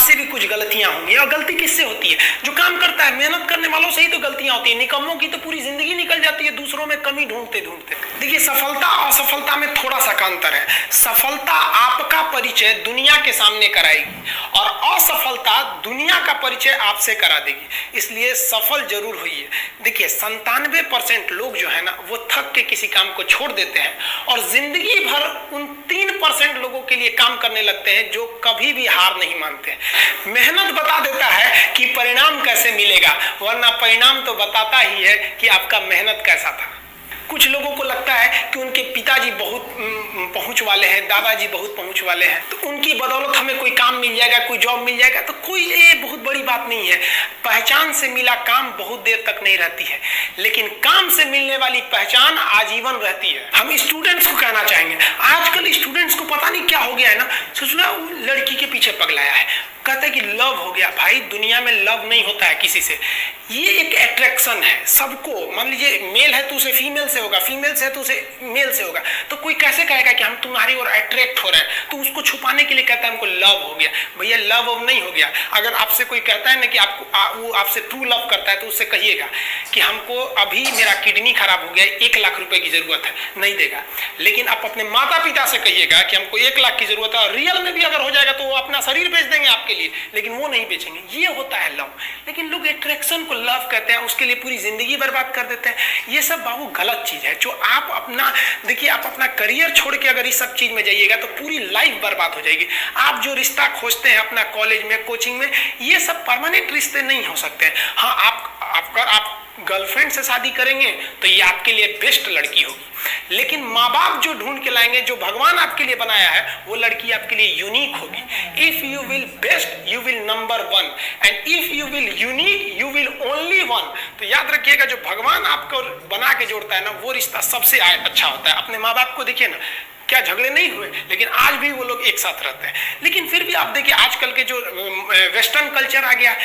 से भी कुछ गलतियां होंगी। और गलती किससे होती है? जो काम करता है, मेहनत करने वालों से ही तो गलतियां होती है। निकम्मों की तो पूरी जिंदगी निकल जाती है दूसरों में कमी ढूंढते ढूंढते। देखिए, सफलता और असफलता में थोड़ा सा का अंतर है। सफलता आपका परिचय दुनिया के सामने कराएगी और असफलता दुनिया का परिचय आपसे करा देगी। इसलिए सफल जरूर होइए। देखिए, 97% लोग जो है ना, वो थक के किसी काम को छोड़ देते हैं और जिंदगी भर उन 3% लोगों के लिए काम करने लगते हैं जो कभी भी हार नहीं मानते। मेहनत बता देता है कि परिणाम कैसे मिलेगा, वरना परिणाम तो बताता ही है कि आपका मेहनत कैसा था। कुछ लोगों को लगता है कि उनके पिताजी बहुत पहुंच वाले हैं, दादाजी बहुत पहुंच वाले हैं, तो उनकी बदौलत हमें कोई काम मिल जाएगा, कोई जॉब मिल जाएगा। तो कोई ये बहुत बड़ी बात नहीं है। पहचान से मिला काम बहुत देर तक नहीं रहती है, लेकिन काम से मिलने वाली पहचान आजीवन रहती है। हम स्टूडेंट्स को कहना चाहेंगे, आजकल स्टूडेंट्स को पता नहीं क्या हो गया है ना, सोचना लड़की के पीछे पगलाया है, कहते हैं कि लव हो गया। भाई, दुनिया में लव नहीं होता है किसी से। ये एक अट्रैक्शन है सबको। मान लीजिए मेल है तो उसे फीमेल से होगा, फीमेल से है तो उसे मेल से होगा। तो कोई कैसे कहेगा कि हम तुम्हारी ओर अट्रैक्ट हो रहे हैं? तो उसको छुपाने के लिए कहता है हमको लव हो गया। भैया, लव अब नहीं हो गया। अगर आपसे कोई कहता है ना कि वो आपसे ट्रू लव करता है, तो उससे कहिएगा कि हमको अभी मेरा किडनी खराब हो गया, 1 लाख रुपए की जरूरत है, नहीं देगा। लेकिन आप अपने माता पिता से कहिएगा कि हमको 1 लाख की जरूरत है, और रियल में भी अगर हो जाएगा तो वो अपना शरीर बेच देंगे आपके लिए, लेकिन वो नहीं बेचेंगे। ये होता है लव। लेकिन लोग अट्रैक्शन को लव कहते हैं, उसके लिए पूरी जिंदगी बर्बाद कर देते हैं। ये सब बाबू गलत चीज है। जो आप अपना, देखिए, आप अपना करियर छोड़ के अगर इस सब चीज में जाइएगा तो पूरी लाइफ बर्बाद हो जाएगी। आप जो रिश्ता खोजते हैं अपना कॉलेज में, कोचिंग में, ये सब परमानेंट रिश्ते नहीं हो सकते। हाँ, आप गर्लफ्रेंड से शादी करेंगे तो ये आपके लिए बेस्ट लड़की होगी, लेकिन माँ बाप जो ढूंढ के लाएंगे, जो भगवान आपके लिए बनाया है, वो लड़की आपके लिए यूनिक होगी। If you will best you will number 1, and if you will unique you will only 1। तो याद रखिएगा, जो भगवान आपको बना के जोड़ता है ना, वो रिश्ता सबसे अच्छा होता है। अपने माँ बाप को देखिए ना, क्या झगड़े नहीं हुए, लेकिन आज भी वो लोग एक साथ रहते हैं। लेकिन फिर भी आप देखिए, आजकल के जो वेस्टर्न कल्चर आ गया,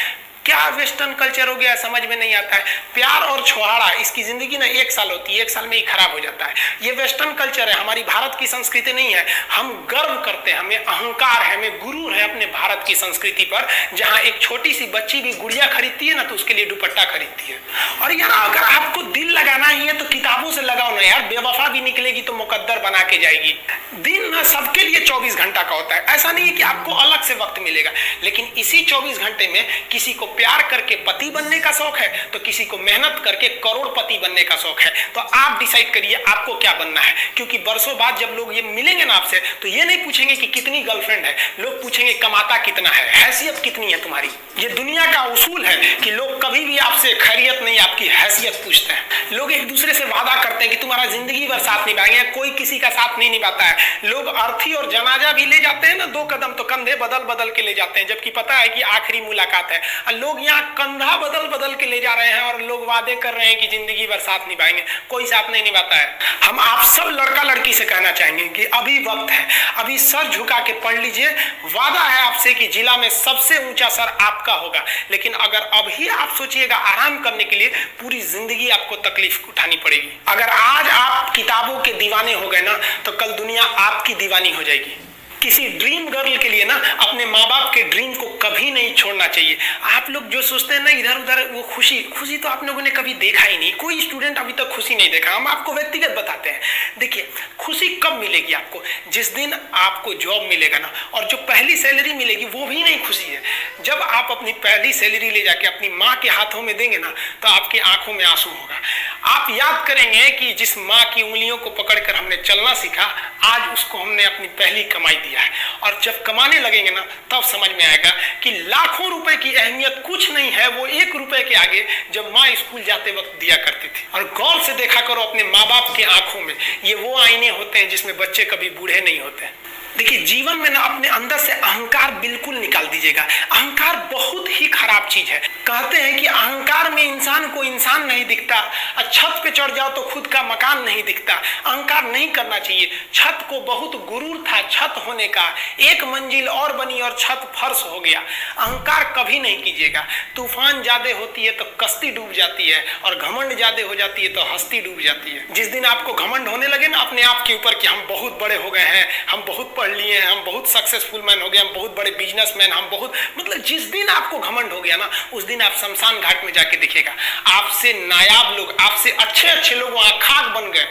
क्या वेस्टर्न कल्चर हो गया समझ में नहीं आता है। प्यार और छोहाड़ा, इसकी जिंदगी ना 1 साल होती है, 1 साल में ही खराब हो जाता है। ये वेस्टर्न कल्चर है, हमारी भारत की संस्कृति नहीं है। हम गर्व करते हैं, हमें अहंकार है, हमें गुरूर है अपने भारत की संस्कृति पर। जहां एक छोटी सी बच्ची भी गुड़िया खरीदती है ना, तो उसके लिए दुपट्टा खरीदती है। और यार, अगर आपको दिल लगाना ही है तो किताबों से लगाओ ना यार। बेवफा भी निकलेगी तो मुकद्दर बना के जाएगी। दिन ना सबके लिए 24 घंटा का होता है। ऐसा नहीं है कि आपको अलग से वक्त मिलेगा, लेकिन इसी 24 घंटे में किसी को प्यार करके पति बनने का शौक है, तो किसी को मेहनत करके करोड़पति बनने का शौक है। तो आप डिसाइड करिए आपको क्या बनना है। क्योंकि बरसों बाद जब लोग ये मिलेंगे ना आपसे, तो ये नहीं पूछेंगे कि कितनी गर्लफ्रेंड है, लोग पूछेंगे कमाता कितना है, हैसियत कितनी है तुम्हारी। ये दुनिया का उसूल है कि लोग कभी भी आपसे खैरियत नहीं, आपकी हैसियत पूछते हैं। लोग एक दूसरे से वादा करते हैं कि तुम्हारा जिंदगी भर साथ निभाएंगे, कोई किसी का साथ नहीं निभाता है। लोग अर्थी और जनाजा भी ले जाते हैं ना, 2 कदम, तो कंधे बदल बदल के ले जाते हैं, जबकि पता है कि आखिरी मुलाकात है। लोग यहाँ कंधा बदल बदल के ले जा रहे हैं और लोग वादे कर रहे हैं कि जिंदगी भर साथ निभाएंगे, कोई साथ नहीं निभाता है। हम आप सब लड़का लड़की से कहना चाहेंगे कि अभी वक्त है, अभी सर झुका के पढ़ लीजिए। वादा है आपसे कि जिला में सबसे ऊंचा सर आपका होगा। लेकिन अगर अभी आप सोचिएगा आराम करने के लिए, पूरी जिंदगी आपको तकलीफ उठानी पड़ेगी। अगर आज आप किताबों के दीवाने हो गए ना, तो कल दुनिया आपकी दीवानी हो जाएगी। किसी ड्रीम गर्ल के लिए ना अपने माँ बाप के ड्रीम को कभी नहीं छोड़ना चाहिए। आप लोग जो सोचते हैं ना इधर उधर, वो खुशी तो आप लोगों ने कभी देखा ही नहीं। कोई स्टूडेंट अभी तक खुशी नहीं देखा। हम आपको व्यक्तिगत बताते हैं। देखिए, खुशी कब मिलेगी आपको? जिस दिन आपको जॉब मिलेगा ना, और जो पहली सैलरी मिलेगी वो भी नहीं खुशी है। जब आप अपनी पहली सैलरी ले जाके अपनी माँ के हाथों में देंगे ना, तो आपकी आंखों में आंसू होगा। आप याद करेंगे कि जिस माँ की उंगलियों को पकड़कर हमने चलना सीखा, आज उसको हमने अपनी पहली कमाई दी है। और जब कमाने लगेंगे ना, तब समझ में आएगा कि लाखों रुपए की अहमियत कुछ नहीं है वो 1 रुपए के आगे, जब माँ स्कूल जाते वक्त दिया करती थी। और गौर से देखा करो अपने माँ बाप की आंखों में, ये वो आईने होते हैं जिसमें बच्चे कभी बूढ़े नहीं होते। देखिए, जीवन में ना अपने अंदर से अहंकार बिल्कुल निकाल दीजिएगा। अहंकार बहुत ही खराब चीज है। कहते हैं कि अहंकार में इंसान को इंसान नहीं दिखता, छत पे चढ़ जाओ तो खुद का मकान नहीं दिखता। अहंकार नहीं करना चाहिए। छत को बहुत गुरूर था छत होने का, 1 मंजिल और बनी और छत फर्श हो गया। अहंकार कभी नहीं कीजिएगा। तूफान ज्यादा होती है तो कश्ती डूब जाती है, और घमंड ज्यादा हो जाती है तो हस्ती डूब जाती है। जिस दिन आपको घमंड होने लगे ना अपने आप के ऊपर कि हम बहुत बड़े हो गए हैं, हम बहुत पढ़ लिए हैं, हम बहुत सक्सेसफुल मैन हो गए, हम बहुत बड़े बिजनेसमैन, हम बहुत, मतलब जिस दिन आपको घमंड हो गया ना, उस दिन आप शमशान घाट में जाके देखिएगा आपसे नायाब लोग, आपसे अच्छे अच्छे लोग वहां खाक बन गए।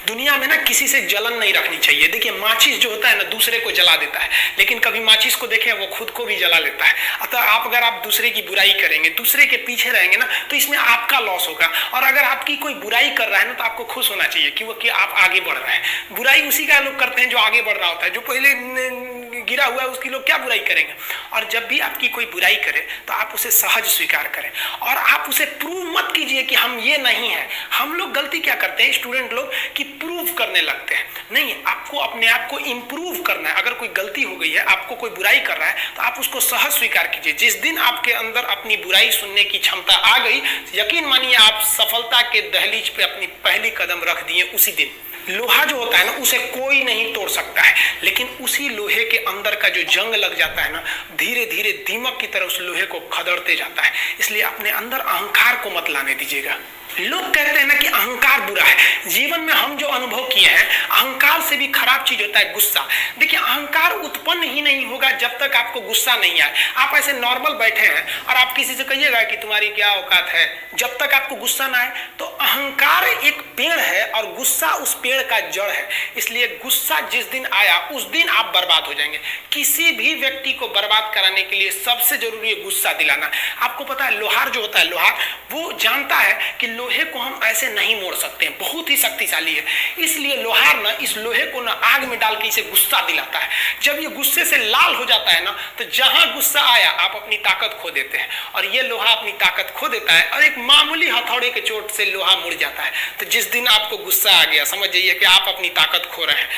दुनिया में ना किसी से जलन नहीं रखनी चाहिए। देखिए माचिस जो होता है ना दूसरे को जला देता है, लेकिन कभी माचिस को देखें वो खुद को भी जला लेता है। अतः आप अगर आप दूसरे की बुराई करेंगे, दूसरे के पीछे रहेंगे ना, तो इसमें आपका लॉस होगा। और अगर आपकी कोई बुराई कर रहा है ना, तो आपको खुश होना चाहिए कि आप आगे बढ़ रहे हैं। बुराई उसी का लोग करते हैं जो आगे बढ़ रहा होता है, जो पहले गिरा हुआ है उसकी लोग क्या बुराई करेंगे। और जब भी आपकी कोई बुराई करे तो आप उसे सहज स्वीकार करें, और आप उसे प्रूव मत कीजिए कि हम ये नहीं है। हम लोग गलती क्या करते हैं स्टूडेंट लोग, कि प्रूव करने लगते हैं। नहीं, आपको अपने आप को इंप्रूव करना है। अगर कोई गलती हो गई है, आपको कोई बुराई कर रहा है, तो आप उसको सहज स्वीकार कीजिए। जिस दिन आपके अंदर अपनी बुराई सुनने की क्षमता आ गई, यकीन मानिए आप सफलता के दहलीज पे अपनी पहली कदम रख दिए उसी दिन। लोहा जो होता है ना, उसे कोई नहीं तोड़ सकता है, लेकिन उसी लोहे के अंदर का जो जंग लग जाता है ना, धीरे धीरे दीमक की तरह उस लोहे को खदड़ते जाता है। इसलिए अपने अंदर अहंकार को मत लाने दीजिएगा। लोग कहते हैं ना कि अहंकार बुरा है। जीवन में हम जो अनुभव किए हैं, अहंकार से भी खराब चीज होता है गुस्सा। देखिए अहंकार उत्पन्न ही नहीं होगा जब तक आपको गुस्सा नहीं आए। आप ऐसे नॉर्मल बैठे हैं और आप किसी से कहिएगा कि तुम्हारी क्या औकात है, जब तक आपको गुस्सा ना आए। तो अहंकार एक पेड़ है और गुस्सा उस पेड़ का जड़ है। इसलिए गुस्सा जिस दिन आया उस दिन आप बर्बाद हो जाएंगे। किसी भी व्यक्ति को बर्बाद कराने के लिए सबसे जरूरी है गुस्सा दिलाना। आपको पता है लोहार जो होता है, लोहार वो जानता है कि लोहे को हम ऐसे नहीं मोड़ सकते हैं, बहुत ही शक्तिशाली है। इसलिए लोहार ना इस लोहे को ना आग में डाल के इसे गुस्सा दिलाता है। जब ये गुस्से से लाल हो जाता है ना, तो जहां गुस्सा आया आप अपनी ताकत खो देते हैं, और ये लोहा अपनी ताकत खो देता है और एक मामूली हथौड़े के चोट से लोहा मुड़ जाता है। तो जिस दिन आपको गुस्सा आ गया, समझ जाइए कि आप अपनी ताकत खो रहे हैं।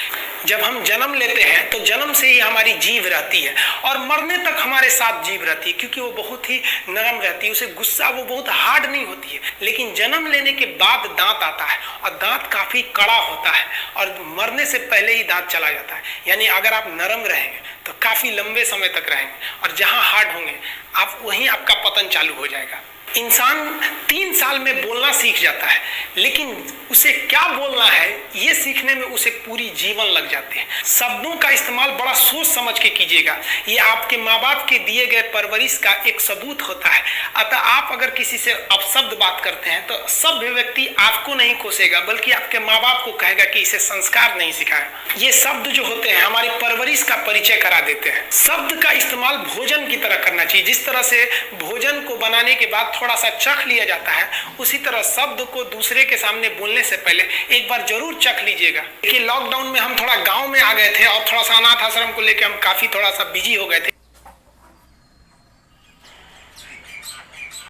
जब हम जन्म लेते हैं तो जन्म से ही हमारी जीभ रहती है और मरने तक हमारे साथ जीभ रहती है, क्योंकि वो बहुत ही नरम रहती है। उसे गुस्सा वो बहुत हार्ड नहीं होती है। लेकिन जन्म लेने के बाद दांत आता है और दांत काफी कड़ा होता है, और मरने से पहले ही दांत चला जाता है। यानी अगर आप नरम रहेंगे तो काफी लंबे समय तक रहेंगे, और जहां हार्ड होंगे आप वहीं आपका पतन चालू हो जाएगा। इंसान 3 साल में बोलना सीख जाता है, लेकिन उसे क्या बोलना है ये सीखने में उसे पूरी जीवन लग जाते हैं। शब्दों का इस्तेमाल बड़ा सोच समझ के कीजिएगा। ये आपके माँ बाप के दिए गए परवरिश का एक सबूत होता है। अतः आप अगर किसी से अपशब्द बात करते हैं तो सभ्य व्यक्ति आपको नहीं कोसेगा, बल्कि आपके माँ बाप को कहेगा कि इसे संस्कार नहीं सिखाया। ये शब्द जो होते हैं हमारी परवरिश का परिचय करा देते हैं। शब्द का इस्तेमाल भोजन की तरह करना चाहिए। जिस तरह से भोजन को बनाने के बाद थोड़ा सा चख लिया जाता है, उसी तरह शब्द को दूसरे के सामने बोलने से पहले एक बार जरूर चख लीजिएगा। देखिए लॉकडाउन में हम थोड़ा गांव में आ गए थे और थोड़ा सा अनाथ आश्रम को लेकर हम काफी थोड़ा सा बिजी हो गए थे।